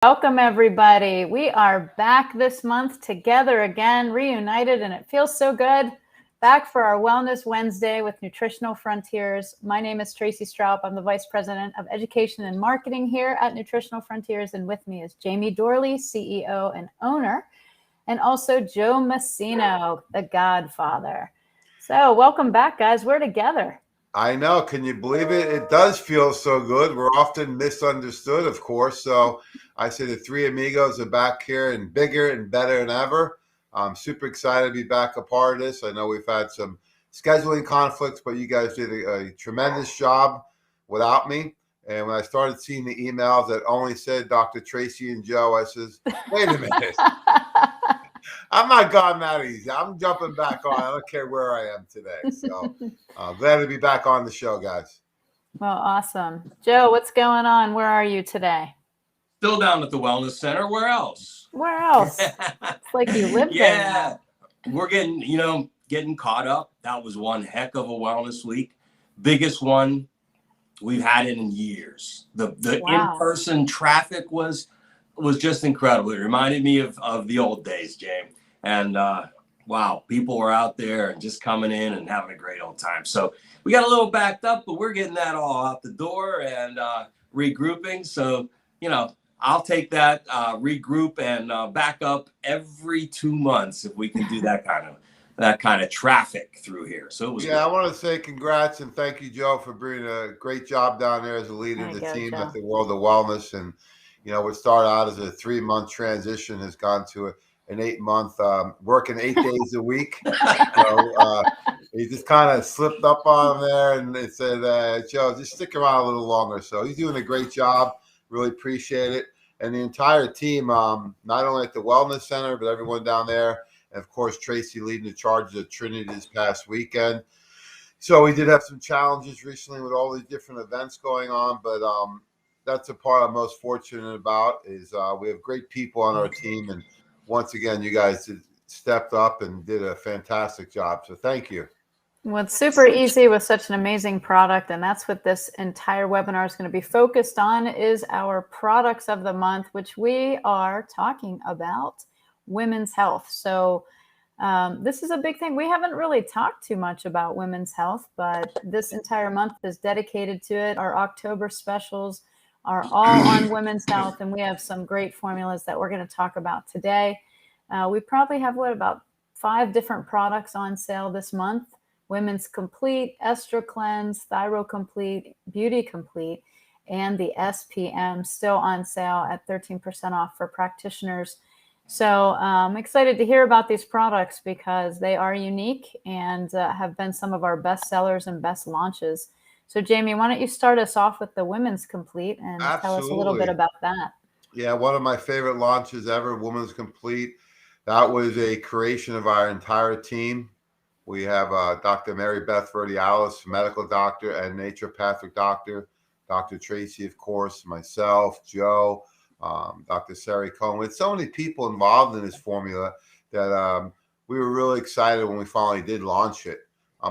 Welcome, everybody. We are back this month together again, reunited, and it feels so good. Back for our Wellness Wednesday with Nutritional Frontiers. My name is Tracy Stroup. I'm the Vice President of Education and Marketing here at Nutritional Frontiers, and with me is Jamie Dorley, CEO and owner, and also Joe Massino, the Godfather. So welcome back, guys. We're together. I know. Can you believe it? It does feel so good. We're often misunderstood, of course. So I say the three amigos are back here and bigger and better than ever. I'm super excited to be back a part of this. I know we've had some scheduling conflicts, but you guys did a tremendous job without me. And when I started seeing the emails that only said Dr. Tracy and Joe, I says, wait a minute. I'm not gone that easy. I'm jumping back on. I don't care where I am today. So glad to be back on the show, guys. Well, awesome. Joe, what's going on? Where are you today? Still down at the Wellness Center. Where else? Where else? It's like you live there. Yeah, we're getting caught up. That was one heck of a wellness week. Biggest one we've had it in years. The Wow. in-person traffic was just incredible. It reminded me of the old days, James. And wow, people were out there and just coming in and having a great old time. So we got a little backed up, but we're getting that all out the door and regrouping. So, I'll take that regroup and back up every 2 months if we can do that kind of traffic through here. So it was I want to say congrats and thank you, Joe, for doing a great job down there as a leader of the team at the World of Wellness. And what started out as a 3-month transition has gone to an 8-month working 8 days a week. He just kind of slipped up on there and they said, Joe, just stick around a little longer. So he's doing a great job. Really appreciate it. And the entire team, not only at the Wellness Center, but everyone down there. And of course, Tracy leading the charges at Trinity this past weekend. So we did have some challenges recently with all these different events going on, but that's the part I'm most fortunate about is we have great people on our team. And once again, you guys stepped up and did a fantastic job. So thank you. Well, it's super easy with such an amazing product. And that's what this entire webinar is going to be focused on is our products of the month, which we are talking about women's health. So this is a big thing. We haven't really talked too much about women's health, but this entire month is dedicated to it. Our October specials are all on women's health, and we have some great formulas that we're going to talk about today. We probably have, about 5 different products on sale this month. Women's Complete, Estro Cleanse, Thyro Complete, Beauty Complete, and the SPM still on sale at 13% off for practitioners. So I'm excited to hear about these products because they are unique and have been some of our best sellers and best launches. So Jamie, why don't you start us off with the Women's Complete and tell us a little bit about that? Yeah, one of my favorite launches ever, Women's Complete. That was a creation of our entire team. We have Dr. Mary Beth Verdialis, medical doctor and naturopathic doctor, Dr. Tracy, of course, myself, Joe, Dr. Sari Cohen. With so many people involved in this formula that we were really excited when we finally did launch it.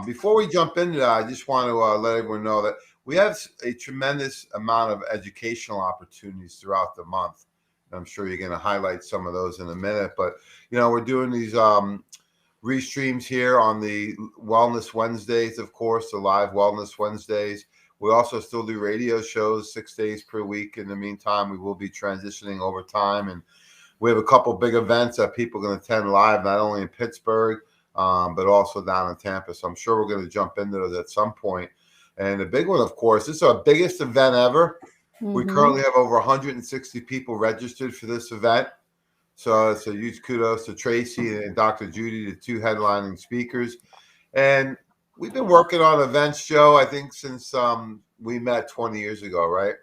Before we jump into that, I just want to let everyone know that we have a tremendous amount of educational opportunities throughout the month. I'm sure you're going to highlight some of those in a minute, but we're doing these restreams here on the Wellness Wednesdays, of course, the live Wellness Wednesdays. We also still do radio shows 6 days per week. In the meantime, we will be transitioning over time, and we have a couple big events that people are going to attend live, not only in Pittsburgh, but also down in Tampa. So I'm sure we're going to jump into those at some point. And the big one, of course, this is our biggest event ever. Mm-hmm. We currently have over 160 people registered for this event. So it's a huge kudos to Tracy and Dr. Judy, the 2 headlining speakers. And we've been working on events, Joe, I think since we met 20 years ago, right?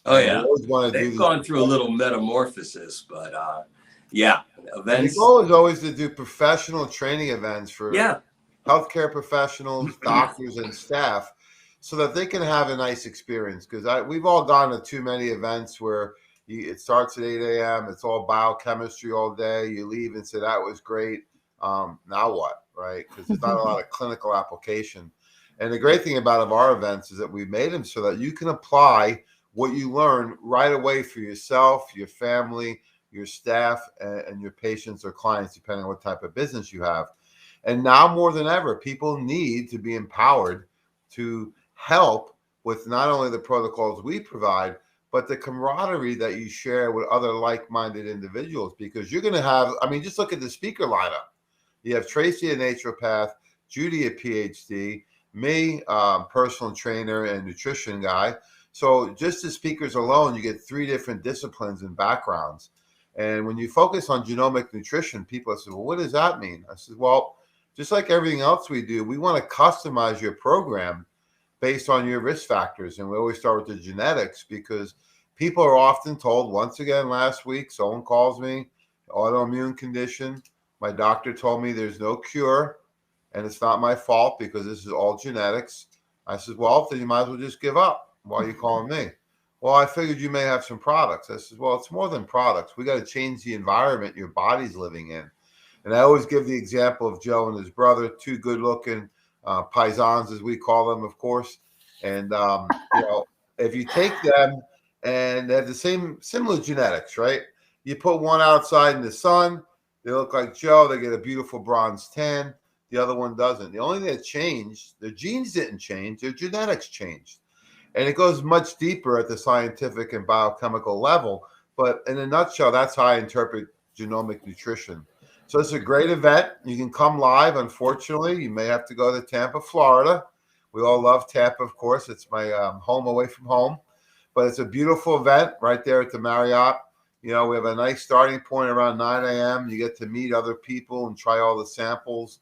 Oh, yeah. They've gone through a little metamorphosis, but yeah, events. The goal is always to do professional training events for healthcare professionals, doctors, and staff so that they can have a nice experience. Because we've all gone to too many events where it starts at 8 a.m. It's all biochemistry all day. You leave and say, that was great. Now what, right? Because there's not a lot of clinical application. And the great thing about our events is that we made them so that you can apply what you learn right away for yourself, your family, your staff, and your patients or clients, depending on what type of business you have. And now more than ever, people need to be empowered to help with not only the protocols we provide, but the camaraderie that you share with other like-minded individuals. Because you're going to have, I mean, just look at the speaker lineup. You have Tracy, a naturopath, Judy, a PhD, me, personal trainer and nutrition guy. So just the speakers alone, you get 3 different disciplines and backgrounds. And when you focus on genomic nutrition, people say, well, what does that mean? I said, well, just like everything else we do, we want to customize your program based on your risk factors. And we always start with the genetics, because people are often told, once again, last week, someone calls me, autoimmune condition. My doctor told me there's no cure and it's not my fault because this is all genetics. I said, well, then you might as well just give up. Why are you calling me? Well, I figured you may have some products. I said, well, it's more than products. We got to change the environment your body's living in. And I always give the example of Joe and his brother, 2 good-looking paisans, as we call them, of course. And, you know, if you take them and they have the similar genetics, right? You put one outside in the sun, they look like Joe, they get a beautiful bronze tan. The other one doesn't. The only thing that changed, their genes didn't change, their genetics changed. And it goes much deeper at the scientific and biochemical level. But in a nutshell, that's how I interpret genomic nutrition. So it's a great event. You can come live. Unfortunately, you may have to go to Tampa, Florida. We all love Tampa, of course. It's my home away from home. But it's a beautiful event right there at the Marriott. You know, we have a nice starting point around 9 a.m. You get to meet other people and try all the samples.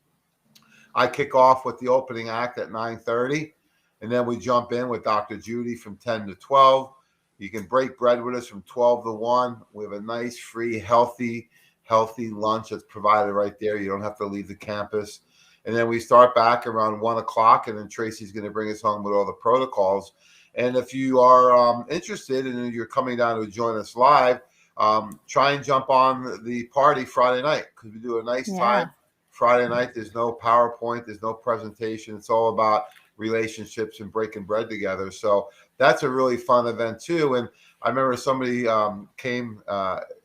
I kick off with the opening act at 9:30. And then we jump in with Dr. Judy from 10 to 12. You can break bread with us from 12 to 1. We have a nice, free, healthy lunch that's provided right there. You don't have to leave the campus. And then we start back around 1 o'clock, and then Tracy's going to bring us home with all the protocols. And if you are interested and you're coming down to join us live, try and jump on the party Friday night, because we do a nice time. Friday night, there's no PowerPoint, there's no presentation. It's all about relationships and breaking bread together. So that's a really fun event too. And I remember somebody came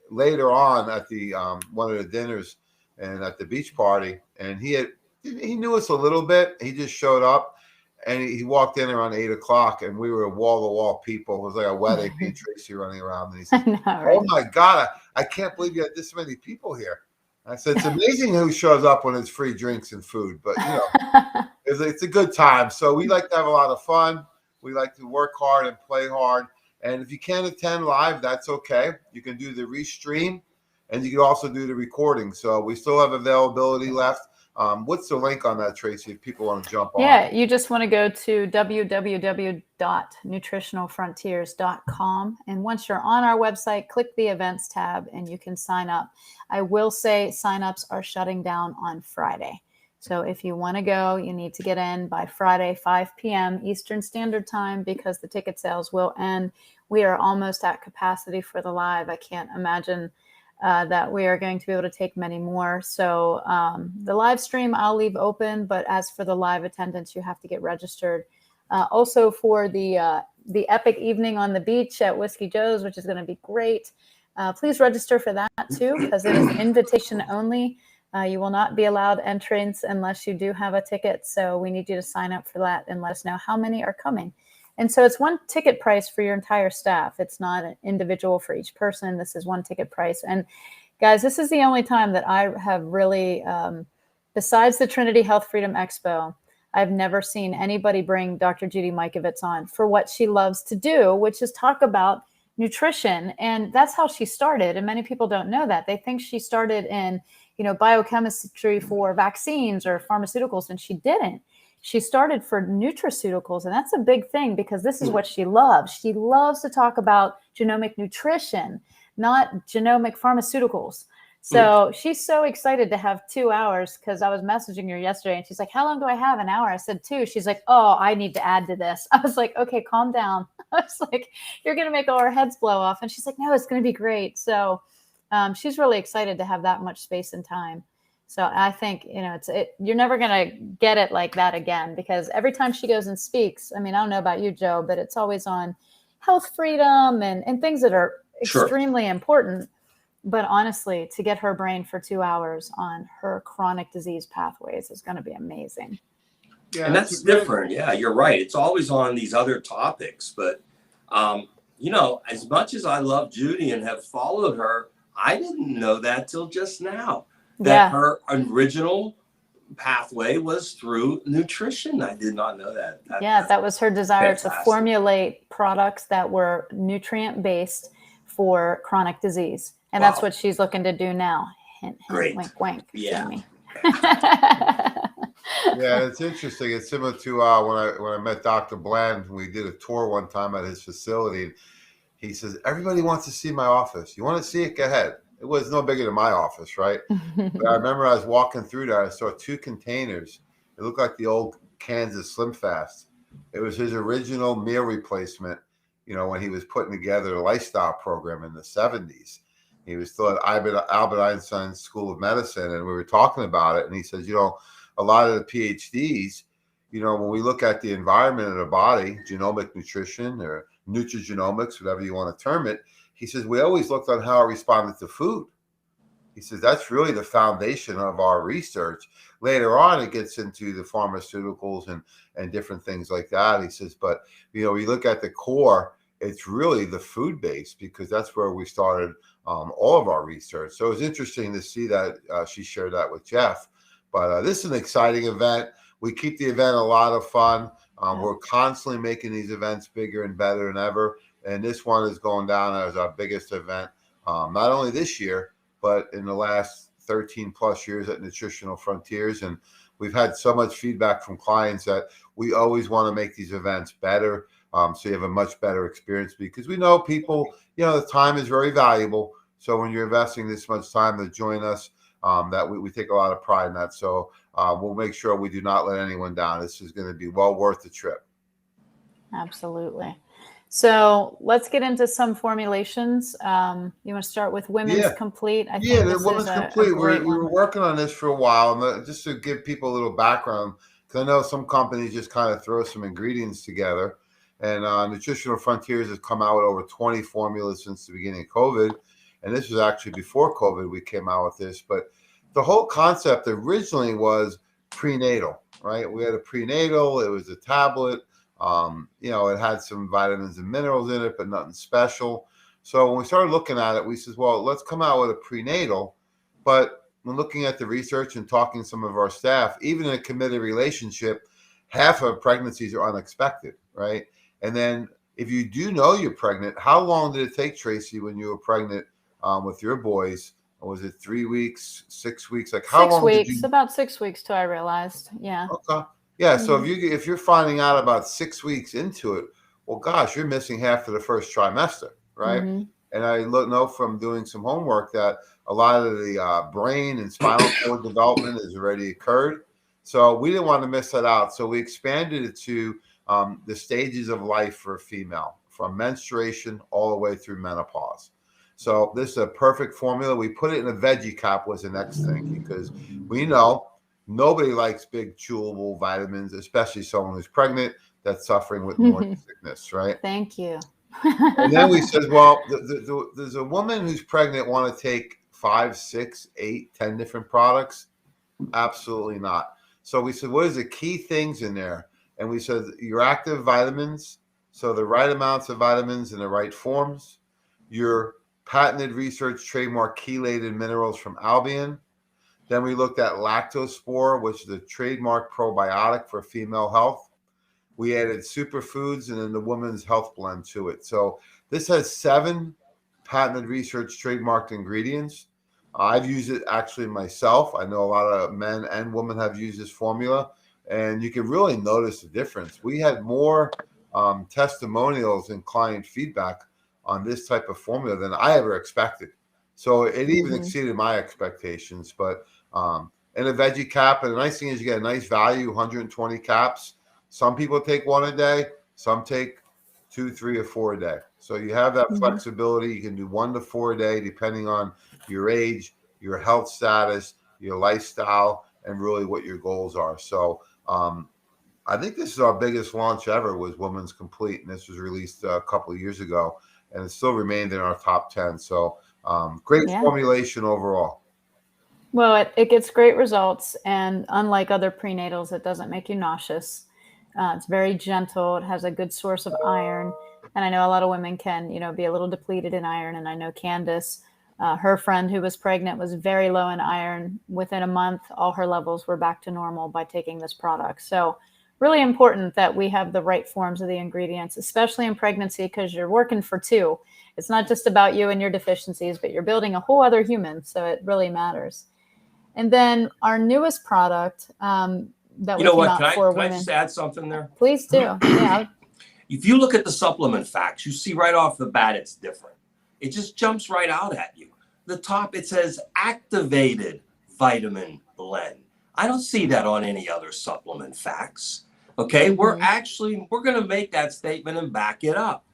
later on at the one of the dinners and at the beach party, and he knew us a little bit. He just showed up, and he walked in around 8 o'clock, and we were wall to wall people. It was like a wedding. Me and Tracy running around, and he said, right? "Oh my God, I can't believe you had this many people here." I said, "It's amazing who shows up when it's free drinks and food, but you know, it's a good time." So we like to have a lot of fun. We like to work hard and play hard. And if you can't attend live, that's okay. You can do the restream, and you can also do the recording. So we still have availability left. What's the link on that, Tracy, if people want to jump on? Yeah, you just want to go to www.nutritionalfrontiers.com. And once you're on our website, click the events tab and you can sign up. I will say signups are shutting down on Friday. So if you want to go, you need to get in by Friday, 5 p.m. Eastern Standard Time, because the ticket sales will end. We are almost at capacity for the live. I can't imagine that we are going to be able to take many more. So the live stream I'll leave open, but as for the live attendance, you have to get registered. Also for the epic evening on the beach at Whiskey Joe's, which is going to be great. Please register for that too, because it is invitation only. You will not be allowed entrance unless you do have a ticket. So we need you to sign up for that and let us know how many are coming. And so it's one ticket price for your entire staff. It's not an individual for each person. This is one ticket price. And guys, this is the only time that I have really, besides the Trinity Health Freedom Expo, I've never seen anybody bring Dr. Judy Mikovits on for what she loves to do, which is talk about nutrition. And that's how she started. And many people don't know that. They think she started in, biochemistry for vaccines or pharmaceuticals, and she didn't. She started for nutraceuticals, and that's a big thing because this is what she loves. She loves to talk about genomic nutrition, not genomic pharmaceuticals. So she's so excited to have 2 hours, because I was messaging her yesterday and she's like, "How long do I have? An hour?" I said 2. She's like, "Oh, I need to add to this." I was like, "Okay, calm down." I was like, "You're going to make all our heads blow off." And she's like, "No, it's going to be great." So she's really excited to have that much space and time. So I think, you're never going to get it like that again, because every time she goes and speaks, I mean, I don't know about you, Joe, but it's always on, health freedom and things that are Sure. extremely important. But honestly, to get her brain for 2 hours on her chronic disease pathways is going to be amazing. Yeah, And it's that's a great. different. Yeah, you're right. It's always on these other topics. But, as much as I love Judy and have followed her, I didn't know that till just now. That Yeah. her original pathway was through nutrition. I did not know that. That was her desire to fantastic. formulate products that were nutrient based for chronic disease. And that's Wow. what she's looking to do now. Hint, hint, Great. wink, wink. Yeah. Jamie. Yeah, it's interesting. It's similar to when I met Dr. Bland. We did a tour one time at his facility. And he says, everybody wants to see my office. You want to see it? Go ahead. It was no bigger than my office, right? But I remember I was walking through there. I saw 2 containers. It looked like the old Kansas Slim Fast. It was his original meal replacement, when he was putting together a lifestyle program in the 70s. He was still at Albert Einstein School of Medicine, and we were talking about it. And he says, a lot of the PhDs, when we look at the environment of the body, genomic nutrition or nutrigenomics, whatever you want to term it, he says, we always looked on how it responded to food. He says, that's really the foundation of our research. Later on, it gets into the pharmaceuticals and different things like that. He says, but, we look at the core, it's really the food base, because that's where we started all of our research. So it was interesting to see that she shared that with Jeff. But this is an exciting event. We keep the event a lot of fun. We're constantly making these events bigger and better than ever. And this one is going down as our biggest event, not only this year, but in the last 13 plus years at Nutritional Frontiers. And we've had so much feedback from clients that we always want to make these events better. So you have a much better experience, because we know people, the time is very valuable. So when you're investing this much time to join us, that we take a lot of pride in that. So we'll make sure we do not let anyone down. This is going to be well worth the trip. Absolutely. So let's get into some formulations. You want to start with Women's Complete? I think the Women's Complete. We were working on this for a while, and just to give people a little background, because I know some companies just kind of throw some ingredients together. And Nutritional Frontiers has come out with over 20 formulas since the beginning of COVID. And this was actually before COVID we came out with this. But the whole concept originally was prenatal, right? We had a prenatal. It was a tablet. It had some vitamins and minerals in it, but nothing special. So when we started looking at it, we said, well, let's come out with a prenatal. But when looking at the research and talking to some of our staff, even in a committed relationship, half of pregnancies are unexpected, right? And then if you do know you're pregnant, how long did it take, Tracy, when you were pregnant with your boys? Or was it 3 weeks, 6 weeks? Like how 6 long? weeks, about 6 weeks till I realized. Yeah. Okay. Yeah. So if you're finding out about 6 weeks into it, well, gosh, you're missing half of the first trimester, right? Mm-hmm. And I know from doing some homework that a lot of the brain and spinal cord development has already occurred. So we didn't want to miss that out. So we expanded it to the stages of life for a female, from menstruation all the way through menopause. So this is a perfect formula. We put it in a veggie cap was the next thing, because we know nobody likes big chewable vitamins, especially someone who's pregnant that's suffering with morning sickness, right? Thank you. And then we said, well, there's a woman who's pregnant want to take 5, 6, 8, 10 different products? Absolutely not. So we said, what is the key things in there? And we said your active vitamins, so the right amounts of vitamins in the right forms, your patented research trademark chelated minerals from Albion. Then we looked at Lactospore, which is a trademark probiotic for female health. We added superfoods and then the women's health blend to it. So this has 7 patented research trademarked ingredients. I've used it actually myself. I know a lot of men and women have used this formula, and you can really notice the difference. We had more testimonials and client feedback on this type of formula than I ever expected. So it even exceeded my expectations. But in a veggie cap, and the nice thing is you get a nice value, 120 caps. Some people take 1 a day. Some take 2, 3, or 4 a day. So you have that flexibility. You can do 1 to 4 a day, depending on your age, your health status, your lifestyle, and really what your goals are. So I think this is our biggest launch ever, was Women's Complete, and this was released a couple of years ago, and it still remained in our top 10. So great Yeah. formulation overall. Well, it gets great results, and unlike other prenatals, it doesn't make you nauseous. It's very gentle. It has a good source of iron, and I know a lot of women can, be a little depleted in iron. And I know Candace, her friend who was pregnant, was very low in iron. Within a month, all her levels were back to normal by taking this product. So, really important that we have the right forms of the ingredients, especially in pregnancy, because you're working for two. It's not just about you and your deficiencies, but you're building a whole other human. So it really matters. And then our newest product that we came out for women. Can I just add something there? Please do. Yeah. If you look at the supplement facts, you see right off the bat it's different. It just jumps right out at you. The top, it says activated vitamin blend. I don't see that on any other supplement facts. Okay, we're going to make that statement and back it up.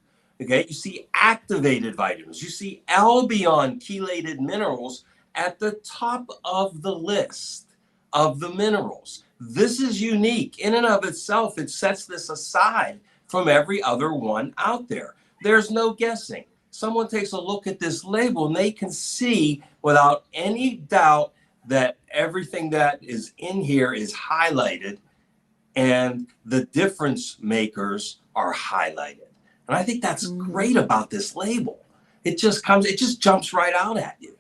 Okay, you see activated vitamins. You see Albion chelated minerals at the top of the list of the minerals. This is unique in and of itself. It sets this aside from every other one out there. There's no guessing. Someone takes a look at this label and they can see without any doubt that everything that is in here is highlighted and the difference makers are highlighted. And I think that's great about this label. It just jumps right out at you.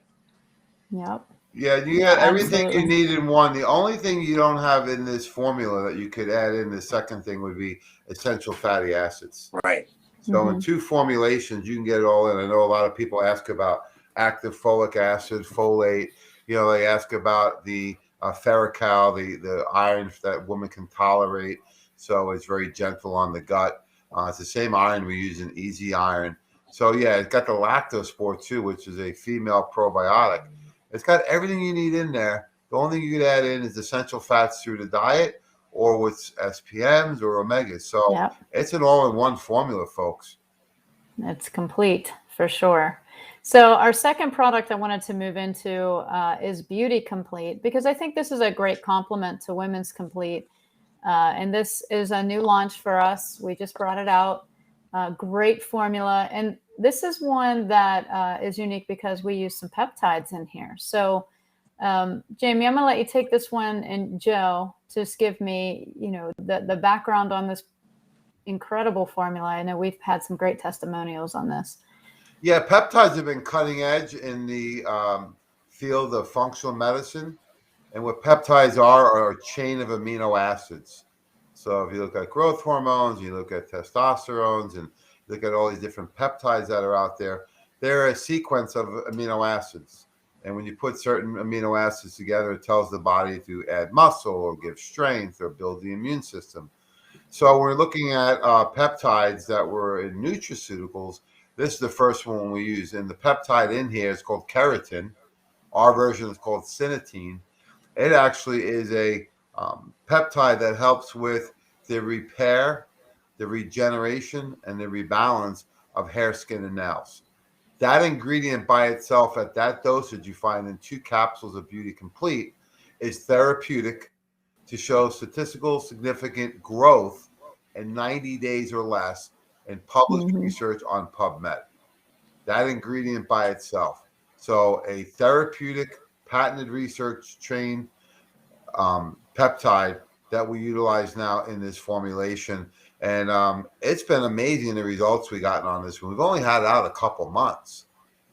Yep. Yeah, you got everything you need in one. The only thing you don't have in this formula that you could add in, the second thing, would be essential fatty acids. Right. So in two formulations, you can get it all in. I know a lot of people ask about active folic acid, folate. They ask about the Ferrocal, the iron that women can tolerate. So it's very gentle on the gut. It's the same iron we use in Easy Iron. So yeah, it's got the Lactospore too, which is a female probiotic. It's got everything you need in there. The only thing you could add in is essential fats through the diet or with SPMs or omegas. So it's an all-in-one formula, folks. It's complete for sure. So our second product I wanted to move into is Beauty Complete, because I think this is a great complement to Women's Complete. And this is a new launch for us. We just brought it out. Great formula. And this is one that is unique because we use some peptides in here. So, Jamie, I'm going to let you take this one, and Joe, just give me, the background on this incredible formula. I know we've had some great testimonials on this. Yeah, peptides have been cutting edge in the field of functional medicine. And what peptides are a chain of amino acids. So if you look at growth hormones, you look at testosterones, and look at all these different peptides that are out there, they're a sequence of amino acids. And when you put certain amino acids together, it tells the body to add muscle or give strength or build the immune system. So we're looking at peptides that were in nutraceuticals. This is the first one we use. And the peptide in here is called keratin. Our version is called synetine. It actually is a peptide that helps with the repair, the regeneration, and the rebalance of hair, skin, and nails. That ingredient by itself at that dosage you find in 2 capsules of Beauty Complete is therapeutic to show statistical significant growth in 90 days or less in published research on PubMed. That ingredient by itself. So a therapeutic, patented research trained peptide that we utilize now in this formulation. And it's been amazing the results we gotten on this one. We've only had it out a couple months.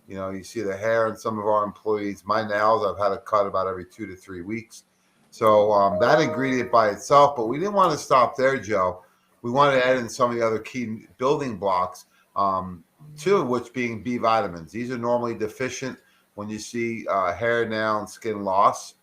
You see the hair in some of our employees. My nails, I've had a cut about every 2 to 3 weeks. So that ingredient by itself, but we didn't want to stop there, Joe. We wanted to add in some of the other key building blocks, 2 of which being B vitamins. These are normally deficient when you see hair, nail, and skin loss.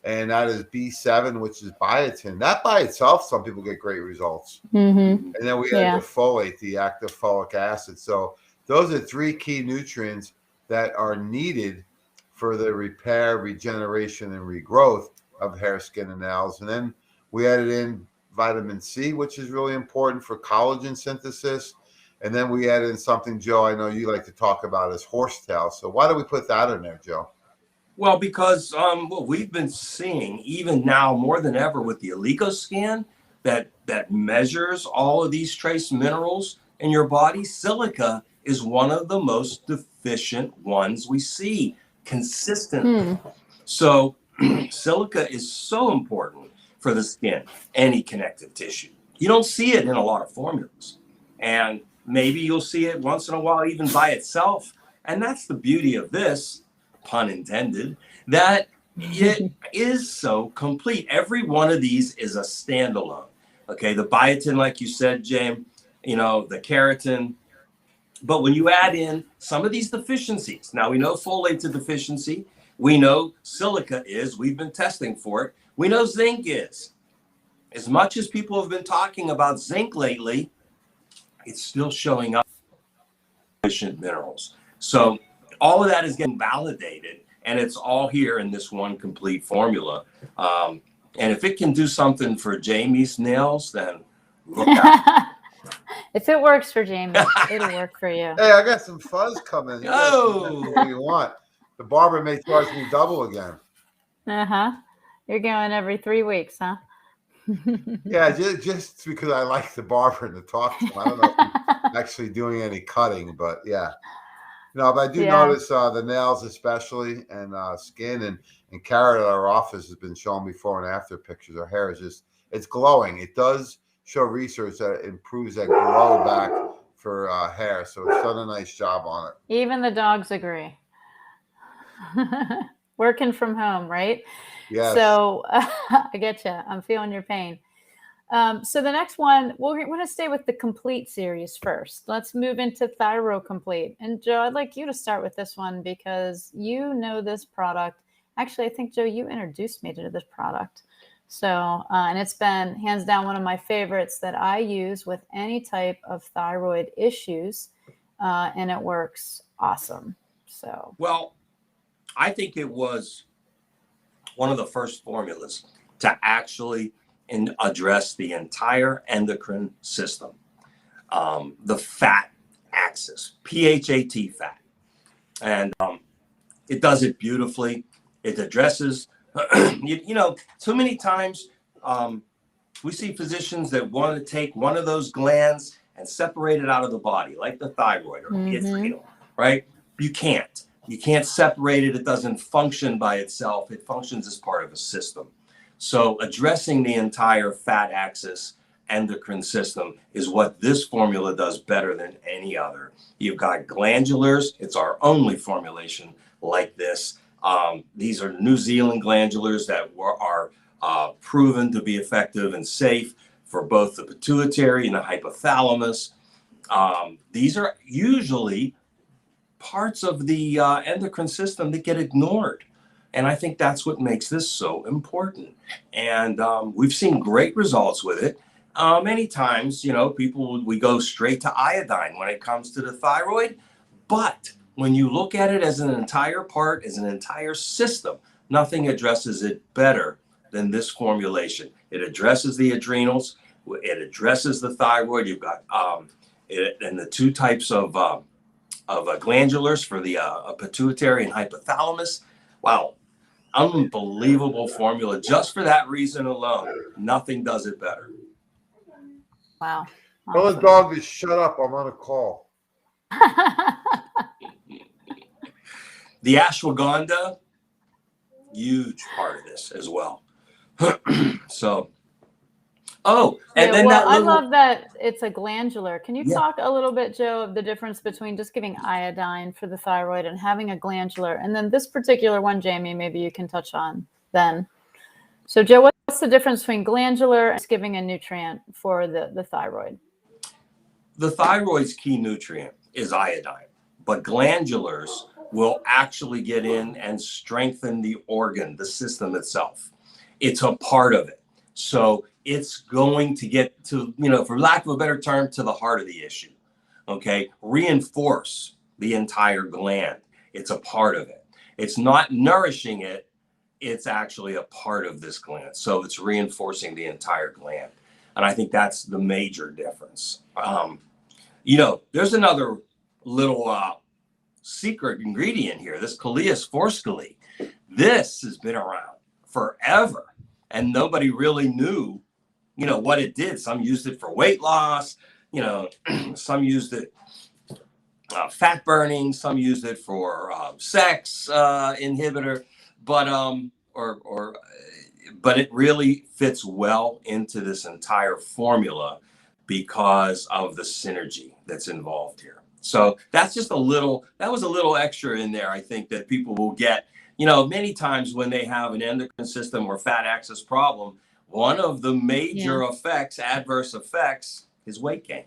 And that is B7, which is biotin. That by itself, some people get great results. And then we add the folate, the active folic acid. So those are 3 key nutrients that are needed for the repair, regeneration, and regrowth of hair, skin, and nails. And then we added in vitamin C, which is really important for collagen synthesis. And then we added in something, Joe, I know you like to talk about, is horsetail. So why do we put that in there, Joe? Well, because what we've been seeing, even now more than ever with the OligoScan, that measures all of these trace minerals in your body, silica is one of the most deficient ones we see consistently. So silica is so important for the skin, any connective tissue. You don't see it in a lot of formulas. And maybe you'll see it once in a while, even by itself. And that's the beauty of this, pun intended, that it is so complete. Every one of these is a standalone. Okay, the biotin, like you said, James, you know, the keratin. But when you add in some of these deficiencies, now we know folate's a deficiency. We know silica is, we've been testing for it. We know zinc is. As much as people have been talking about zinc lately, it's still showing up in deficient minerals. So all of that is getting validated, and it's all here in this one complete formula. And if it can do something for Jamie's nails, then look out. If it works for Jamie, it'll work for you. Hey, I got some fuzz coming. Oh. What do you want? The barber may charge me double again. You're going every 3 weeks, huh? Yeah, just because I like the barber to talk to him. I don't know if he's actually doing any cutting, but yeah. No, but I do notice the nails especially, and skin, and Kara at our office has been showing before and after pictures. Her hair is just, it's glowing. It does show research that it improves that glow back for hair. So it's done a nice job on it. Even the dogs agree. Working from home, right? Yes. So I get you. I'm feeling your pain. So the next one, we're going to stay with the Complete series first. Let's move into Thyro Complete. And Joe, I'd like you to start with this one because you know this product. Actually, I think, Joe, you introduced me to this product. So, and it's been hands down one of my favorites that I use with any type of thyroid issues, and it works awesome. So, well, I think it was one of the first formulas to actually address the entire endocrine system, the fat axis, PHAT fat, and it does it beautifully. It addresses. You know, too many times we see physicians that want to take one of those glands and separate it out of the body, like the thyroid or the adrenal, right? You can't. You can't separate it. It doesn't function by itself. It functions as part of a system. So addressing the entire fat axis endocrine system is what this formula does better than any other. You've got glandulars. It's our only formulation like this. These are New Zealand glandulars that are proven to be effective and safe for both the pituitary and the hypothalamus. These are usually parts of the endocrine system that get ignored. And I think that's what makes this so important. And we've seen great results with it. Many times, you know, we go straight to iodine when it comes to the thyroid. But when you look at it as an entire part, as an entire system, nothing addresses it better than this formulation. It addresses the adrenals. It addresses the thyroid. You've got and the two types of glandulars for the pituitary and hypothalamus. Wow, unbelievable formula. Just for that reason alone, nothing does it better. wow. Tell the dog to shut up. I'm on a call. The ashwagandha, huge part of this as well. So, and then I love that it's a glandular. Can you talk a little bit, Joe, of the difference between just giving iodine for the thyroid and having a glandular? And then this particular one, Jamie, maybe you can touch on then. So, Joe, what's the difference between glandular and giving a nutrient for the thyroid? The thyroid's key nutrient is iodine, but glandulars will actually get in and strengthen the organ, the system itself. It's a part of it. So it's going to get to, you know, for lack of a better term, to the heart of the issue. Okay. Reinforce the entire gland. It's a part of it. It's not nourishing it. It's actually a part of this gland. So it's reinforcing the entire gland. And I think that's the major difference. You know, there's another little secret ingredient here, this Coleus forskelly. This has been around forever, and nobody really knew what it did. Some used it for weight loss, some used it fat burning, some used it for sex inhibitor, but but it really fits well into this entire formula because of the synergy that's involved here. So that was a little extra in there, I think, that people will get. Many times when they have an endocrine system or fat axis problem, one of the major adverse effects is weight gain,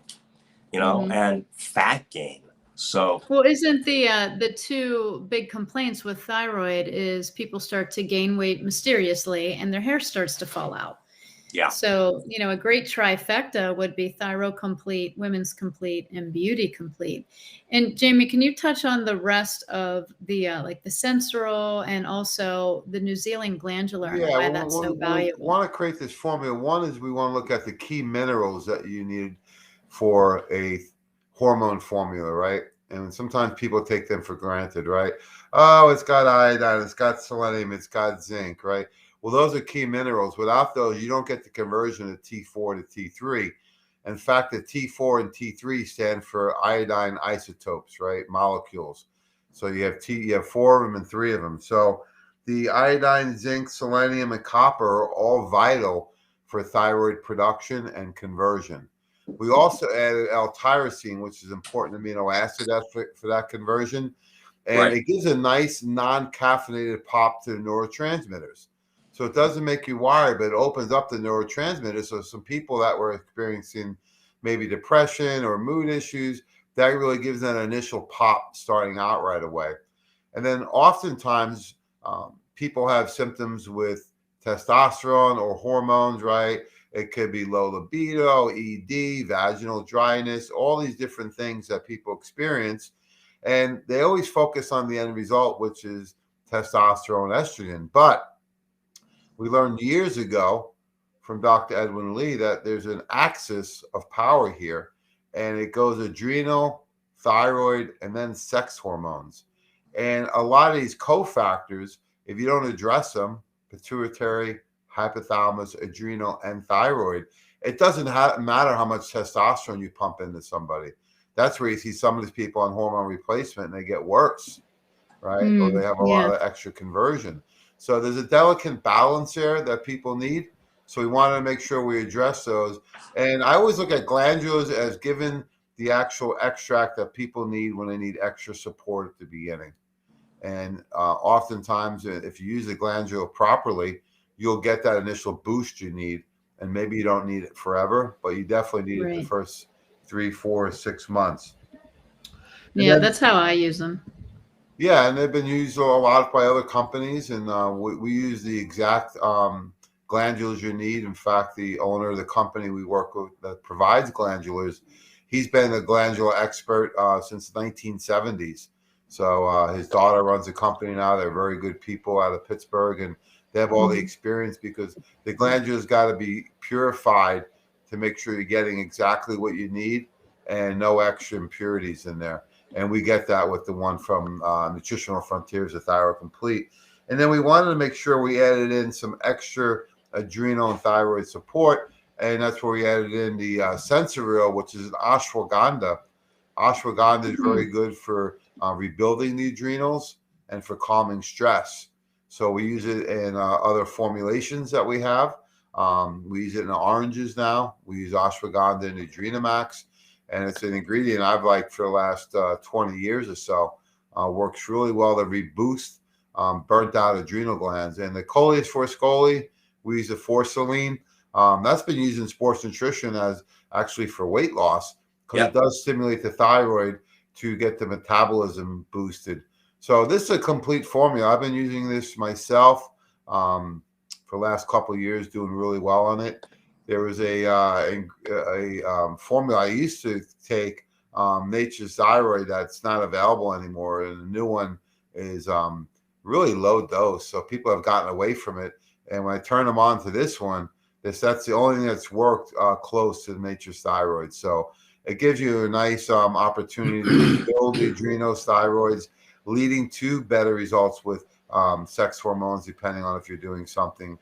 and fat gain. So, well, isn't the two big complaints with thyroid is people start to gain weight mysteriously and their hair starts to fall out. yeah. So, a great trifecta would be Thyro Complete, Women's Complete, and Beauty Complete. And Jamie, can you touch on the rest of the like the Sensoril and also the New Zealand Glandular and why that's so valuable? We want to create this formula. One is we want to look at the key minerals that you need for a hormone formula, right? And sometimes people take them for granted, right? Oh, it's got iodine, it's got selenium, it's got zinc, right? Well, those are key minerals. Without those, you don't get the conversion of T4 to T3. In fact, the T4 and T3 stand for iodine isotopes, right? Molecules. So you have 4 of them and 3 of them. So the iodine, zinc, selenium, and copper are all vital for thyroid production and conversion. We also added L-tyrosine, which is important amino acid for that conversion. And It gives a nice non-caffeinated pop to the neurotransmitters. So it doesn't make you wired, but it opens up the neurotransmitters. So some people that were experiencing maybe depression or mood issues, that really gives that initial pop starting out right away. And then oftentimes people have symptoms with testosterone or hormones, right? It could be low libido, ED, vaginal dryness, all these different things that people experience. And they always focus on the end result, which is testosterone, estrogen. But we learned years ago from Dr. Edwin Lee that there's an axis of power here, and it goes adrenal, thyroid, and then sex hormones. And a lot of these cofactors, if you don't address them, pituitary, hypothalamus, adrenal, and thyroid, it doesn't matter how much testosterone you pump into somebody. That's where you see some of these people on hormone replacement and they get worse, right? Or they have a lot of extra conversion. So there's a delicate balance there that people need. So we want to make sure we address those. And I always look at glandulars as giving the actual extract that people need when they need extra support at the beginning. And oftentimes, if you use the glandula properly, you'll get that initial boost you need. And maybe you don't need it forever, but you definitely need it the first 3, 4, 6 months. That's how I use them. Yeah, and they've been used a lot by other companies, and we use the exact glandulars you need. In fact, the owner of the company we work with that provides glandulars, he's been a glandular expert since the 1970s. So his daughter runs a company now. They're very good people out of Pittsburgh, and they have all the experience because the glandula's got to be purified to make sure you're getting exactly what you need and no extra impurities in there. And we get that with the one from Nutritional Frontiers, the Thyro Complete. And then we wanted to make sure we added in some extra adrenal and thyroid support. And that's where we added in the Sensoril, which is an ashwagandha. Ashwagandha is very good for rebuilding the adrenals and for calming stress. So we use it in other formulations that we have. We use it in oranges now. We use ashwagandha in Adrenamax. And it's an ingredient I've liked for the last 20 years or so. Works really well to reboost burnt out adrenal glands. And the Coleus Forscoli, we use the Forsaline. That's been used in sports nutrition as actually for weight loss because it does stimulate the thyroid to get the metabolism boosted. So this is a complete formula. I've been using this myself for the last couple of years, doing really well on it. There was a formula I used to take, Nature's Thyroid, that's not available anymore, and the new one is really low dose. So people have gotten away from it. And when I turn them on to this one, that's the only thing that's worked close to Nature's Thyroid. So it gives you a nice opportunity to build the adrenals, thyroids, leading to better results with sex hormones, depending on if you're doing something,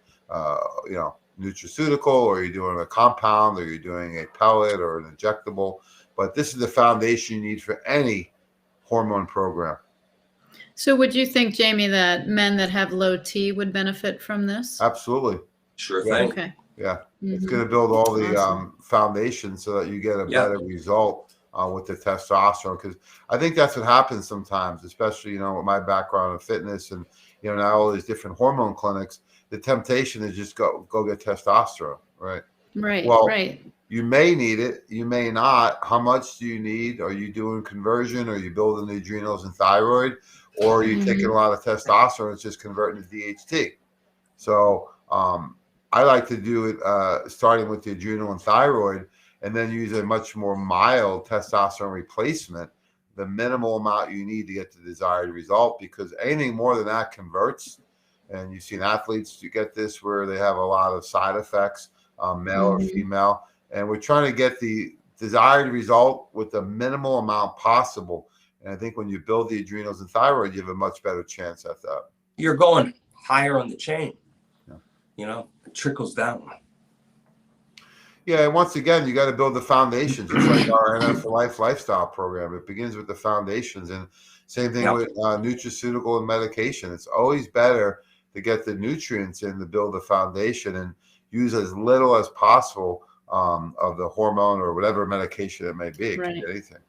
nutraceutical, or you're doing a compound, or you're doing a pellet or an injectable. But this is the foundation you need for any hormone program. So would you think, Jamie, that men that have low T would benefit from this? Absolutely. Sure Yeah. thing. Okay. Yeah. It's Mhm. going to build all the Awesome. foundation so that you get a Yeah. better result with the testosterone. Because I think that's what happens sometimes, especially, with my background in fitness and, now all these different hormone clinics, the temptation is just go get testosterone, right? Right. Well, Right. you may need it, you may not. How much do you need? Are you doing conversion? Are you building the adrenals and thyroid? Or are you taking a lot of testosterone? It's just converting to DHT. So I like to do it starting with the adrenal and thyroid, and then use a much more mild testosterone replacement, the minimal amount you need to get the desired result, because anything more than that converts. And you've seen athletes to get this where they have a lot of side effects, male or female. And we're trying to get the desired result with the minimal amount possible. And I think when you build the adrenals and thyroid, you have a much better chance at that. You're going higher on the chain. Yeah. It trickles down. Yeah, and once again, you got to build the foundations, just like our NF for Life lifestyle program. It begins with the foundations, and same thing with nutraceutical and medication. It's always better to get the nutrients in to build the foundation and use as little as possible of the hormone or whatever medication it may be. It Right. can be anything.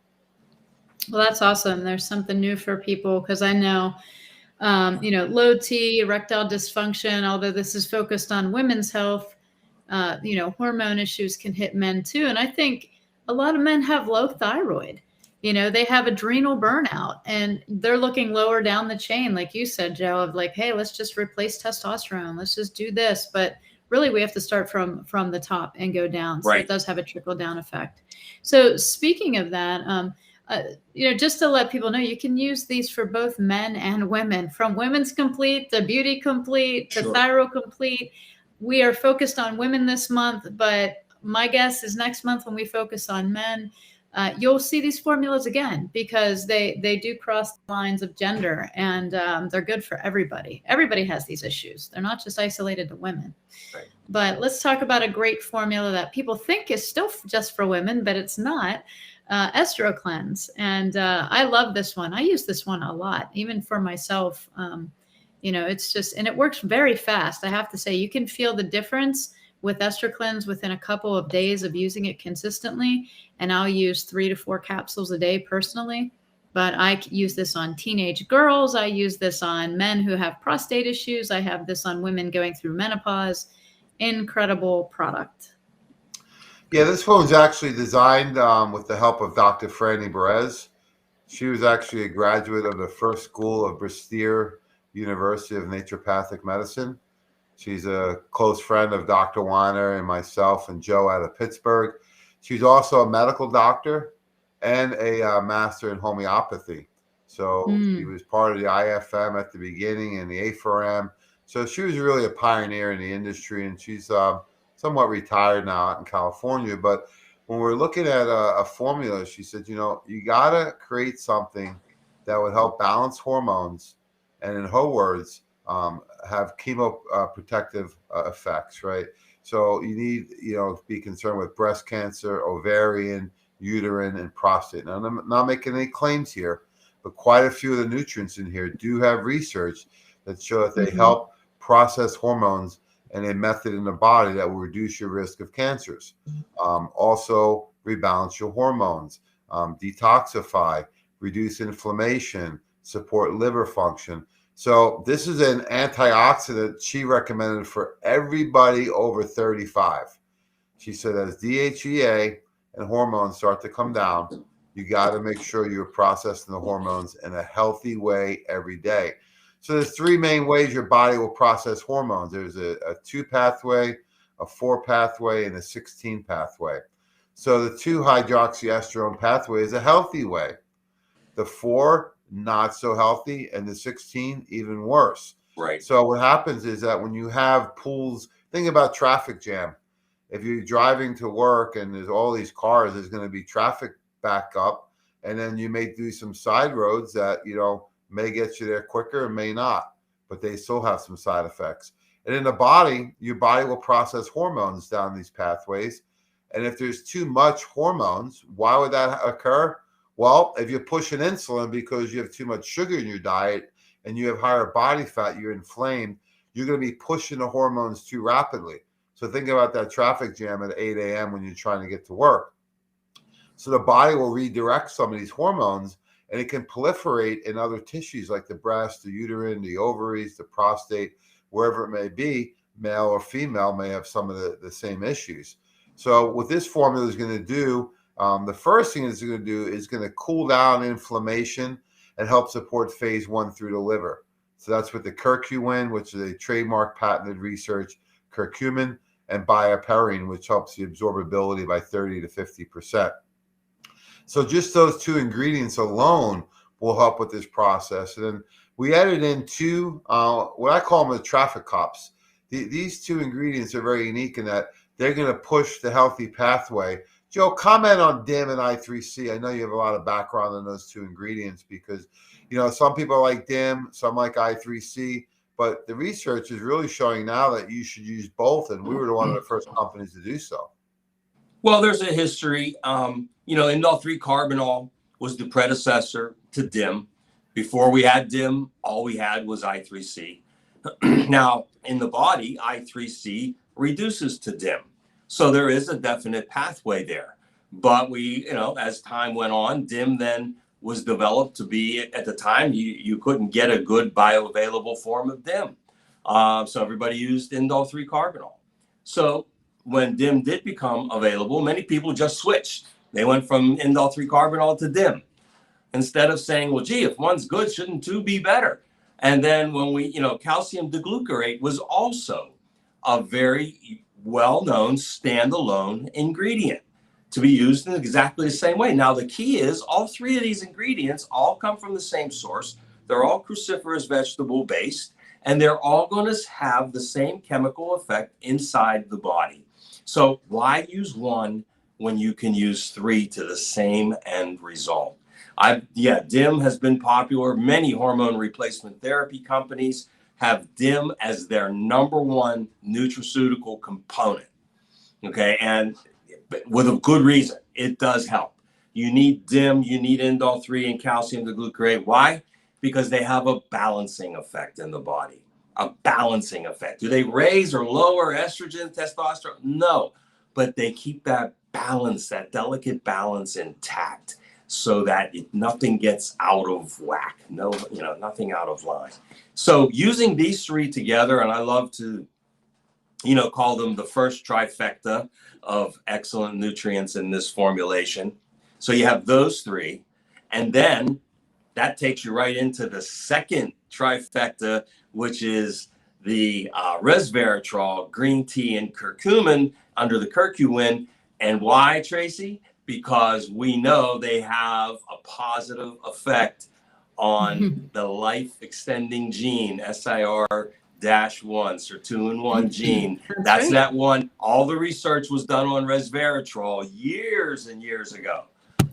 Well, that's awesome. There's something new for people, because I know, low T, erectile dysfunction, although this is focused on women's health, hormone issues can hit men too. And I think a lot of men have low thyroid. They have adrenal burnout, and they're looking lower down the chain, like you said, Joe, of like, hey, let's just replace testosterone. Let's just do this. But really, we have to start from the top and go down. So Right. it does have a trickle down effect. So speaking of that, just to let people know, you can use these for both men and women, from Women's Complete to Beauty Complete to Sure. Thyro Complete. We are focused on women this month, but my guess is next month when we focus on men, you'll see these formulas again, because they do cross the lines of gender, and they're good for everybody. Everybody has these issues. They're not just isolated to women. Right. But let's talk about a great formula that people think is still just for women, but it's not. Estro Cleanse. And I love this one. I use this one a lot, even for myself. It's just, and it works very fast. I have to say, you can feel the difference with Estro Cleanse within a couple of days of using it consistently. And I'll use 3 to 4 capsules a day personally. But I use this on teenage girls. I use this on men who have prostate issues. I have this on women going through menopause. Incredible product. Yeah, this one was actually designed with the help of Dr. Franny Perez. She was actually a graduate of the first school of Bristol University of Naturopathic Medicine. She's a close friend of Dr. Weiner and myself and Joe out of Pittsburgh. She's also a medical doctor and a master in homeopathy. So she was part of the IFM at the beginning and the A4M. So she was really a pioneer in the industry, and she's somewhat retired now out in California. But when we're looking at a formula, she said, you got to create something that would help balance hormones, and in her words, have chemoprotective effects, right? So you need, to be concerned with breast cancer, ovarian, uterine, and prostate. Now, I'm not making any claims here, but quite a few of the nutrients in here do have research that show that they help process hormones and a method in the body that will reduce your risk of cancers. Also, rebalance your hormones, detoxify, reduce inflammation, support liver function. So this is an antioxidant she recommended for everybody over 35. She said as DHEA and hormones start to come down, you got to make sure you're processing the hormones in a healthy way every day. So there's 3 main ways your body will process hormones. There's a 2 pathway, a 4 pathway, and a 16 pathway. So the 2-hydroxyestrone pathway is a healthy way. The 4, not so healthy, and the 16, even worse. Right. So what happens is that when you have pools, think about traffic jam. If you're driving to work and there's all these cars, there's going to be traffic backup, and then you may do some side roads that, may get you there quicker and may not, but they still have some side effects. And in the body, your body will process hormones down these pathways. And if there's too much hormones, why would that occur? Well, if you're pushing insulin because you have too much sugar in your diet and you have higher body fat, you're inflamed, you're going to be pushing the hormones too rapidly. So think about that traffic jam at 8 a.m. when you're trying to get to work. So the body will redirect some of these hormones, and it can proliferate in other tissues like the breast, the uterine, the ovaries, the prostate, wherever it may be. Male or female may have some of the same issues. So what this formula is going to do, the first thing it's going to do is going to cool down inflammation and help support phase 1 through the liver. So that's with the curcumin, which is a trademark patented research, curcumin, and bioperine, which helps the absorbability by 30 to 50%. So just those 2 ingredients alone will help with this process. And then we added in 2, what I call them the traffic cops. These 2 ingredients are very unique in that they're going to push the healthy pathway. Joe, comment on DIM and I3C. I know you have a lot of background on those 2 ingredients because, some people like DIM, some like I3C, but the research is really showing now that you should use both, and we were one of the first companies to do so. Well, there's a history. Indole-3-carbinol was the predecessor to DIM. Before we had DIM, all we had was I3C. Now, in the body, I3C reduces to DIM. So there is a definite pathway there. But as time went on, DIM then was developed to be, at the time, you couldn't get a good bioavailable form of DIM. So everybody used indole-3-carbinol. So when DIM did become available, many people just switched. They went from indole-3-carbinol to DIM. Instead of saying, well, gee, if one's good, shouldn't 2 be better? And then when calcium deglucarate was also a very well-known standalone ingredient to be used in exactly the same way. Now, the key is all 3 of these ingredients all come from the same source. They're all cruciferous vegetable-based, and they're all going to have the same chemical effect inside the body. So why use 1 when you can use 3 to the same end result? DIM has been popular. Many hormone replacement therapy companies have DIM as their #1 nutraceutical component. Okay, and with a good reason. It does help. You need DIM, you need indole-3 and calcium deglucarate. Why? Because they have a balancing effect in the body. A balancing effect. Do they raise or lower estrogen, testosterone? No, but they keep that balance, that delicate balance intact, so that nothing gets out of whack. Nothing out of line. So using these 3 together, and I love to, call them the first trifecta of excellent nutrients in this formulation. So you have those 3, and then that takes you right into the second trifecta, which is the resveratrol, green tea, and curcumin under the curcumin. And why, Tracy? Because we know they have a positive effect on the life-extending gene, SIR-1, sirtuin-1 gene. That's right. That one. All the research was done on resveratrol years and years ago.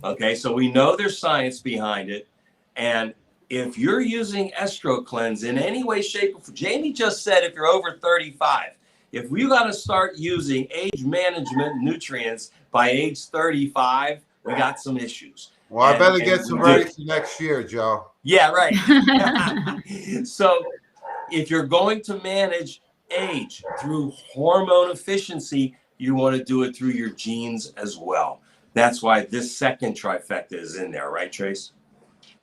Okay, so we know there's science behind it. And if you're using EstroCleanse in any way, shape, or form, Jamie just said if you're over 35, if we got to start using age management nutrients by age 35, we got some issues. Well, I better get some ready for next year, Joe. Yeah, right. So if you're going to manage age through hormone efficiency, you want to do it through your genes as well. That's why this second trifecta is in there, right, Trace?